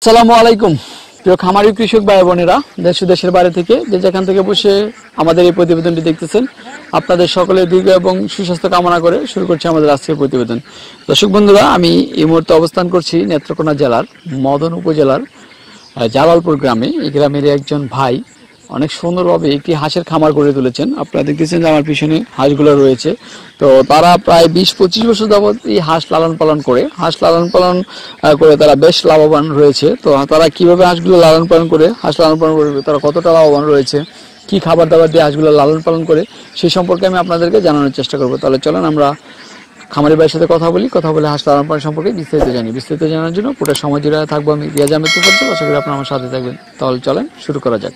আসসালামু আলাইকুম প্রিয় খামারি কৃষক ভাই বোনেরা, দেশ ও দেশের বাইরে থেকে যে যেখান থেকে বসে আমাদের এই প্রতিবেদনটি দেখতেছেন, আপনাদের সকলের দীর্ঘ এবং সুস্বাস্থ্য কামনা করে শুরু করছি আমাদের আজকের প্রতিবেদন। দর্শক বন্ধুরা, আমি এই মুহূর্তে অবস্থান করছি নেত্রকোনা জেলার মদন উপজেলার জালালপুর গ্রামে। এই গ্রামের একজন ভাই অনেক সুন্দরভাবে একটি হাঁসের খামার গড়ে তুলেছেন। আপনারা দেখতেছেন যে আমার পিছনে হাঁসগুলো রয়েছে। তো তারা প্রায় 20-25 বছর যাবত এই হাঁস লালন পালন করে তারা বেশ লাভবান রয়েছে। তো তারা কিভাবে হাঁসগুলো লালন পালন করে তারা কতটা লাভবান রয়েছে, কি খাবার দাবার দিয়ে হাঁসগুলো লালন পালন করে, সেই সম্পর্কে আমি আপনাদেরকে জানানোর চেষ্টা করবো। তাহলে চলেন আমরা খামারি ভাইয়ের সাথে কথা বলে হাঁস লালন পালন সম্পর্কে বিস্তারিত জানার জন্য পুরো সময় জুড়ে থাকবো আমি রিয়াজ আহমেদ তুফাজ্জল। আশা করি আপনারা আমার সাথে থাকবেন। তাহলে চলেন শুরু করা যাক।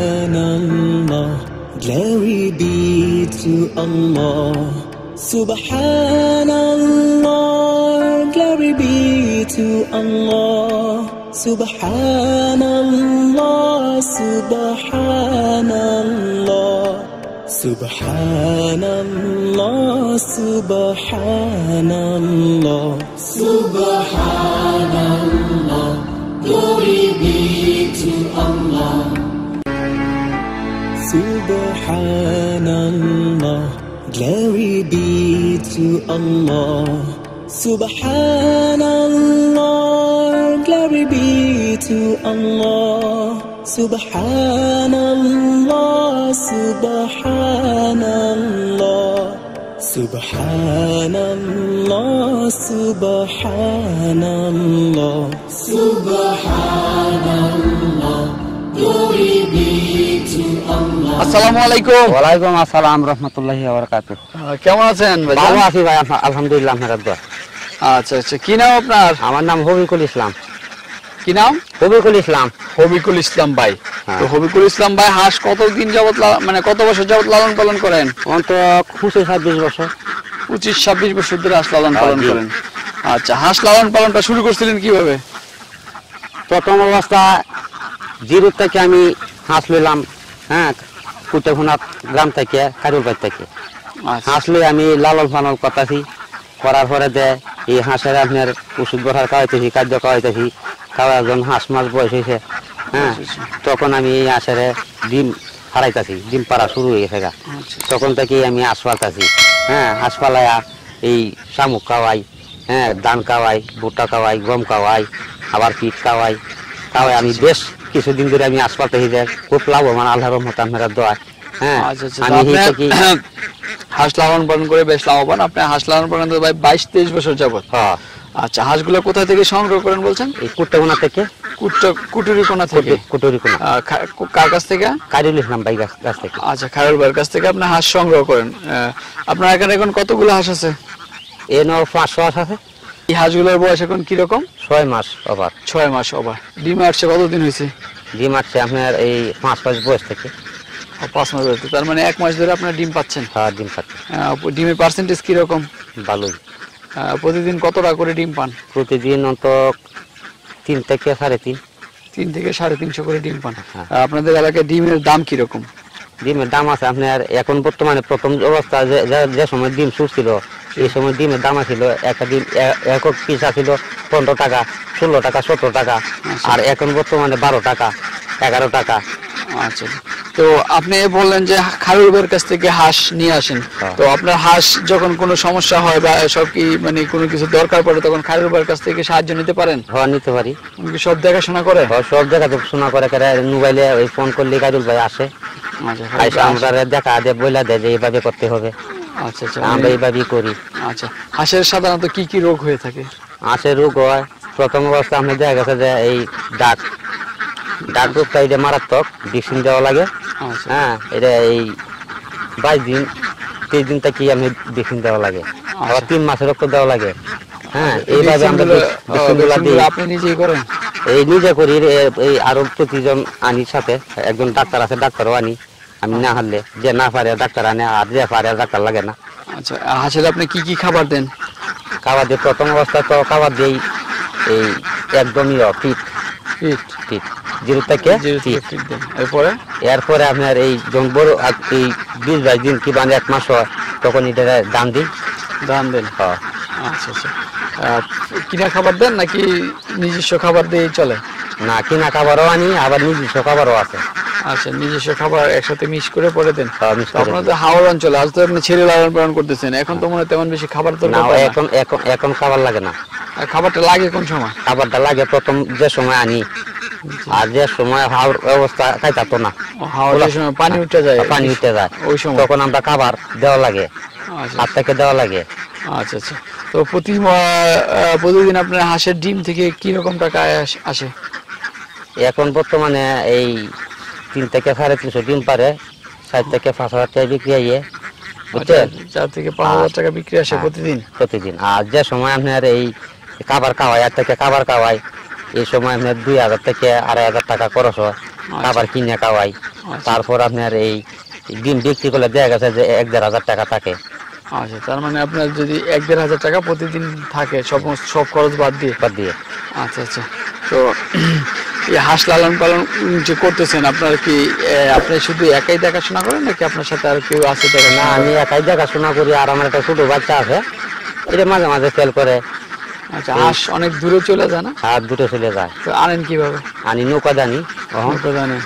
Subhanallah, glory be to Allah. Subhanallah, glory be to Allah. Subhanallah, Subhanallah, Subhanallah, Subhanallah, Subhanallah, glory be to Allah. Subhanallah, glory be to Allah. Subhanallah, glory be to Allah. Subhanallah, Subhanallah, Subhanallah, Subhanallah, Subhanallah, glory be to Allah. আসসালামু আলাইকুম। ওয়ালাইকুম আসসালাম রাহমাতুল্লাহি ওয়া বারাকাতুহু। কেমন আছেন ভাই? ভালো আছি ভাই, আলহামদুলিল্লাহ, আপনার দোয়া। আচ্ছা আচ্ছা, কি নাম আপনার? আমার নাম হবিকুল ইসলাম। কি নাম? হবিকুল ইসলাম। হবিকুল ইসলাম ভাই। তো হবিকুল ইসলাম ভাই হাঁস কতদিন যাবত কত বছর যাবত লালন পালন করেন? অন্ত 25-26 বছর। 25-26 বছর ধরে হাঁস লালন পালন করেন। আচ্ছা, হাঁস লালন পালনটা শুরু করছিলেন কিভাবে? প্রথম অবস্থা জিরো থেকে আমি হাঁস লইলাম, হ্যাঁ, কুটেখুনা গ্রাম থেকে, কারুলবাড়ি থেকে হাঁস লই আমি লালন পালন করতেছি। করার পরে এই হাঁসের আপনার ওষুধ বসার খাওয়াইতেছি, খাদ্য খাওয়াইতেছি। খাওয়ার জন্য হাঁস মাস বয়স হয়েছে, হ্যাঁ, তখন আমি এই হাঁসের ডিম ফাড়াইতেছি, ডিম পাড়া শুরু হয়ে গেছে। তখন থেকে আমি হাঁস পালতেছি, হ্যাঁ, হাঁস পালাইয়া এই শামুক খাওয়াই, হ্যাঁ, ধান খাওয়াই, ভুট্টা খাওয়াই, গম খাওয়াই, আবার পিঠ খাওয়াই। আমি বেশ কিছুদিন ধরে আমি হাঁস পালতেছি, খুব লাভবান আল্লাহর রহমতে, আপনার দোয়া। হ্যাঁ, হাঁস লালন পালন করে বেশ লাভবান। আপনি হাঁস লালন পালন করে 22-23 বছর যাবত। আচ্ছা, হাঁসগুলো কোথা থেকে সংগ্রহ করেন বলছেন? এই কুট্টাগুনা থেকে। কুটুরিকোনা থেকে? কুটুরিকোনা। কার কাছ থেকে? কাজুল ইসলাম ভাই কাছ থেকে। আচ্ছা, খায়রুল ভাইয়ের কাছ থেকে আপনি হাঁস সংগ্রহ করেন। আপনার এখানে এখন কতগুলো হাঁস আছে? এর 500 হাঁস আছে। এই হাঁসগুলোর বয়স এখন কিরকম? 6 মাস ওভার। 6 মাস ওভার। ডিম আসছে কতদিন হয়েছে? ডিম আসছে আপনার এই 5 মাস বয়স থেকে। 5 মাস বয়স, তার মানে 1 মাস ধরে আপনার ডিম পাচ্ছেন? হ্যাঁ, ডিম পাচ্ছি। ডিমের পার্সেন্টেজ কিরকম? ভালোই। প্রতিদিন কতটা করে ডিম পান? প্রতিদিন অন্ত 3 থেকে 3.5। 3 থেকে 350 করে ডিম পান। আপনাদের এলাকায় ডিমের দাম কিরকম? ডিমের দাম আছে আপনার এখন বর্তমানে, প্রথম অবস্থা যে সময় ডিম ছুটছিল, এই সময় ডিমের দাম ছিল, একটা ডিম একক পিস ছিল 15 টাকা, 16 টাকা, 17 টাকা। আর এখন বর্তমানে 12 টাকা, 11 টাকা। আচ্ছা, তো আপনি বললেন যে খায়রুল ভাইয়ের কাছ থেকে হাঁস নিয়ে আসেন। তো আপনার হাঁস যখন কোনো সমস্যা হয় বা সব কি কোনো কিছু দরকার পড়ে, তখন খায়রুল ভাইয়ের কাছ থেকে সাহায্য নিতে পারেন? হ্যাঁ, নিতে পারি। সব দেখাশোনা করে? সব দেখাশোনা করে। মোবাইলে ওই ফোন করলে খায়রুল ভাই আসে, আমরা দেখা দেয়, বইলা দেয় যে এইভাবে করতে হবে। আচ্ছা আচ্ছা, আমরা এইভাবেই করি। আচ্ছা, হাঁসের সাধারণত কি কি রোগ হয়ে থাকে? হাঁসের রোগ হয় প্রথম অবস্থা আপনার দেখা গেছে যে এই ডাক রোগটা, এটা মারাত্মক, ভ্যাকসিন দেওয়া লাগে। হ্যাঁ, এটা এই 22 দিন 23 দিন থেকে আমি ভ্যাকসিন দেওয়া লাগে। আবার 3 মাসের রক্ত দেওয়া লাগে। হ্যাঁ, এইভাবে আমরা আপনি নিজেই করেন? এই নিজে করি। এই আরো প্রতিজন আনির সাথে একজন ডাক্তার আছে, ডাক্তারও আনি। আমি না হারলে, যে না পারে ডাক্তার আনে, আর যে পারে ডাক্তার লাগে না। আচ্ছা, হাঁসের আপনি কি কি খাবার দেন? খাবার দিয়ে প্রথম অবস্থায় তো খাবার দিই এই একদমই ফিট জিরো থেকে এরপরে আপনার এই যখন বড় এই 20-22 দিন কি 1 মাস হয়, তখন এটা দাম দিই। দাম দেন? আচ্ছা আচ্ছা। কিনা খাবার দেন নাকি নিজস্ব খাবার দিয়ে চলে? না, কিনা খাবারও আনি, আবার নিজস্ব খাবারও আছে। আচ্ছা, নিজস্ব খাবার একসাথে মিক্স করে পরে দেন। mix তো করে আপনার দিই। তো হাওড় অঞ্চলে, আজ তো আপনি ছেড়ে লালন পালন করতেছেন, এখন তো মনে হয় তেমন বেশি খাবার না, দরকার পড়ে না। এখন এখন এখন খাবার লাগে না। আর খাবারটা লাগে কোন সময়? খাবারটা লাগে প্রথম যে সময় আনি, আর যে সময় হাওড় অবস্থা খাইতাতো না, হাওড়ের সময় পানি উঠে যায়, পানি উঠে যায়, ওই সময়। তখন আমরা খাবার দেওয়া লাগে, আচ্ছা হাত থেকে দেওয়া লাগে। আচ্ছা আচ্ছা। তো প্রতিদিন আপনার হাঁসের ডিম থেকে কি রকম টাকা আসে? এখন বর্তমানে এই 3 থেকে 350 ডিম পারে, 4 থেকে 5,000 টাকা বিক্রি হয়, বুঝছেন? 4 থেকে 5,000 টাকা বিক্রি আসে প্রতিদিন। প্রতিদিন। আর যে সময় আপনার এই খাবার খাওয়াই, আর থেকে খাবার খাওয়াই, এই সময় আপনার 2,000 থেকে 2,500 টাকা খরচ হয় খাবার কিনে খাওয়াই। তারপর আপনার এই ডিম বিক্রি করলে দেখা গেছে যে 1,500 টাকা থাকে। আচ্ছা, তার মানে আপনার যদি 1,500 টাকা প্রতিদিন থাকে সব খরচ বাদ দিয়ে। আচ্ছা আচ্ছা। তো এই হাঁস লালন পালন যে করতেছেন, আপনার কি আপনি শুধু একাই দেখাশোনা করেন নাকি আপনার সাথে আর কেউ আছে? না, আমি একাই দেখাশোনা করি, আর আমার একটা ছোট বাচ্চা আছে, এটা মাঝে মাঝে সেল করে। আচ্ছা, হাঁস অনেক দূরে চলে যায় না? আর দুটো চলে যায়। তো আনেন কিভাবে? আনি নৌকা জানি। নৌকা জানেন?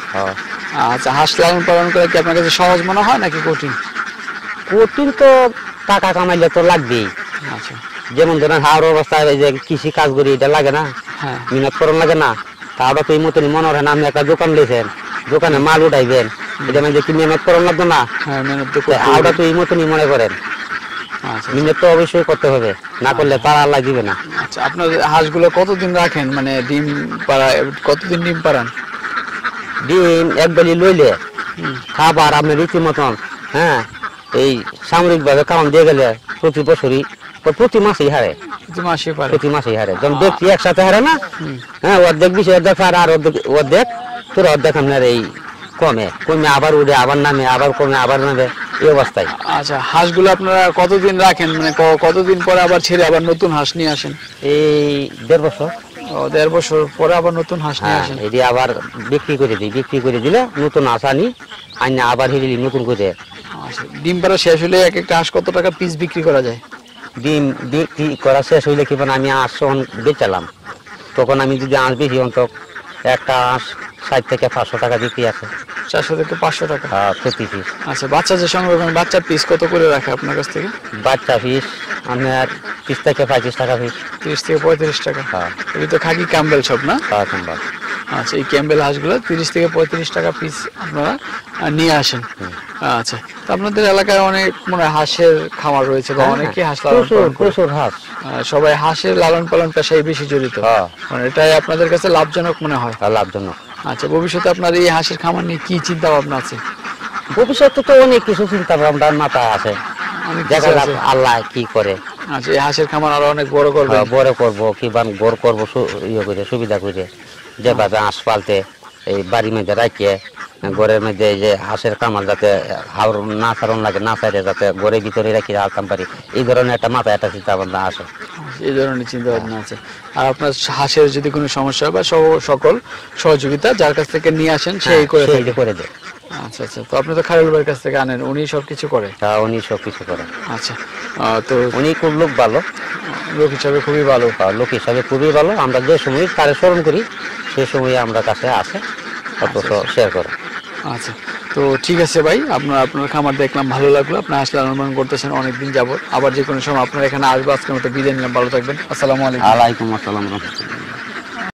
আচ্ছা, হাঁস লালন পালন করে কি আপনার কাছে সহজ মনে হয় নাকি কঠিন? কঠিন তো, টাকা কামাইলে তো লাগবেই। আচ্ছা, যেমন ধরেন হাওড় অবস্থায় এই যে কৃষি কাজ করি, এটা লাগে না, হ্যাঁ। মিহনত করন লাগে না। তারপরে তো এই মতনই মনে হয় না, আপনি একটা দোকান দিয়েছেন, দোকানে মাল উঠাইবেন, এটা মানে কি মেহনত করন লাগতো না? হ্যাঁ, মেহনত তো করতে হাওড়া হবে। তো এই মতনই মনে করেন, আচ্ছা মিহনত তো অবশ্যই করতে হবে, না করলে তারা আল্লাহ দিবে না। আচ্ছা, আপনার হাঁসগুলো কতদিন রাখেন, মানে ডিম পাড়া কতদিন ডিম পাড়ান? ডিম একবারই লইলে খাবার আপনার রীতি মতন, হ্যাঁ, এই সামরিক ভাবে খাওয়ান দিয়ে গেলে প্রতি বছরই প্রতি মাসেই হারে, প্রতি মাসে পারে? প্রতি মাসেই হারে। যখন দেখছি একসাথে হারে না, হ্যাঁ, অর্ধেক বেশি অর্ধেক হারে, আর অর্ধেক তোর অর্ধেক আপনার এই কমে কমে আবার উঠে, আবার নামে, আবার কমে, আবার নামে, এই অবস্থায়। আচ্ছা, হাঁসগুলো আপনারা কতদিন রাখেন, মানে কতদিন পরে আবার ছেড়ে আবার নতুন হাঁস নিয়ে আসেন? এই 1.5 বছর। 1.5 বছর পরে আবার নতুন হাঁস নিয়ে হ্যাঁ, আসেন? এটি আবার বিক্রি করে দিই, বিক্রি করে দিলে নতুন হাঁস আনি, আনি আবার হিলি নতুন করে। আচ্ছা, ডিম পাড়া শেষ হলে এক একটা হাঁস কত টাকা পিস বিক্রি করা যায়? ডিম বিক্রি করা শেষ হইলে কি মানে আমি হাঁস যখন বেচালাম, তখন আমি যদি হাঁস বেশি অন্তত একটা হাঁস 60 থেকে 500 টাকা বিক্রি আছে। 400 থেকে 500 টাকা? প্রতি পিস। আচ্ছা, বাচ্চা যে সংগ্রহ করেন, বাচ্চার পিস কত করে রাখে আপনার কাছ থেকে? বাচ্চা পিস আপনার 30 থেকে 35 টাকা পিস। 30 থেকে 35 টাকা? এগুলো তো খাকি ক্যাম্বেল সব না? সম্ভব। আচ্ছা, এই ক্যাম্বেল হাঁসগুলো 30 থেকে 35 টাকা পিস আপনারা নিয়ে আসেন। আচ্ছা, তো আপনাদের এলাকায় অনেক মানে হাঁসের খামার রয়েছে বা অনেকে হাঁস লালন পালন করে। প্রচুর হাঁস। সবাই হাঁসের লালন পালন পেশায় বেশি জড়িত, মানে এটাই আপনাদের কাছে লাভজনক মনে হয়? লাভজনক। আচ্ছা, ভবিষ্যতে আপনার এই হাঁসের খামার নিয়ে কি চিন্তা ভাবনা আছে? ভবিষ্যতে তো অনেক কিছু চিন্তা ভাবনা মাথায় আছে, অনেক কিছু দেখা যাক আছে। আল্লাহ কি করে। আচ্ছা, এই হাঁসের খামার আরো অনেক বড় করবেন? বড় করবো, কিংবা বড় করবো ইয়ে করে, সুবিধা করে, যেভাবে হাঁস পালতে এই বাড়ির মধ্যে রাখিয়ে ঘরের মধ্যে এই যে হাঁসের কামাল যাতে হাওড় না ছাড়ন লাগে, না ছাড়ে যাতে ঘরের ভিতরে রাখি আলতাম পারি, এই ধরনের একটা মাথায় একটা চিন্তা ভাবনা আসে। এই ধরনের চিন্তা ভাবনা আছে। আর আপনার হাঁসের যদি কোনো সমস্যা হয় বা সকল সহযোগিতা যার কাছ থেকে নিয়ে আসেন সেই করে থাকে? করে দেয়। আচ্ছা আচ্ছা, তো আপনি তো খায়রুল ভাইয়ের কাছ থেকে আনেন, উনি সবকিছু করে? উনি সব কিছু করে। আচ্ছা, তো উনি খুব লোক ভালো, লোক হিসাবে খুবই ভালো। লোক হিসাবে খুবই ভালো। আমরা যে সময় তারে স্মরণ করি সেই সময় আমরা কাছে আসে, অথচ শেয়ার করে। আচ্ছা, তো ঠিক আছে ভাই, আপনার খামার দেখলাম, ভালো লাগলো। আপনি হাঁস লালন পালন করতেছেন অনেকদিন যাবত, আবার যে কোনো সময় আপনার এখানে আসবো। আজকের মতো বিদায় নিলাম, ভালো থাকবেন। আসসালামু আলাইকুম। আলাইকুম আসসালাম।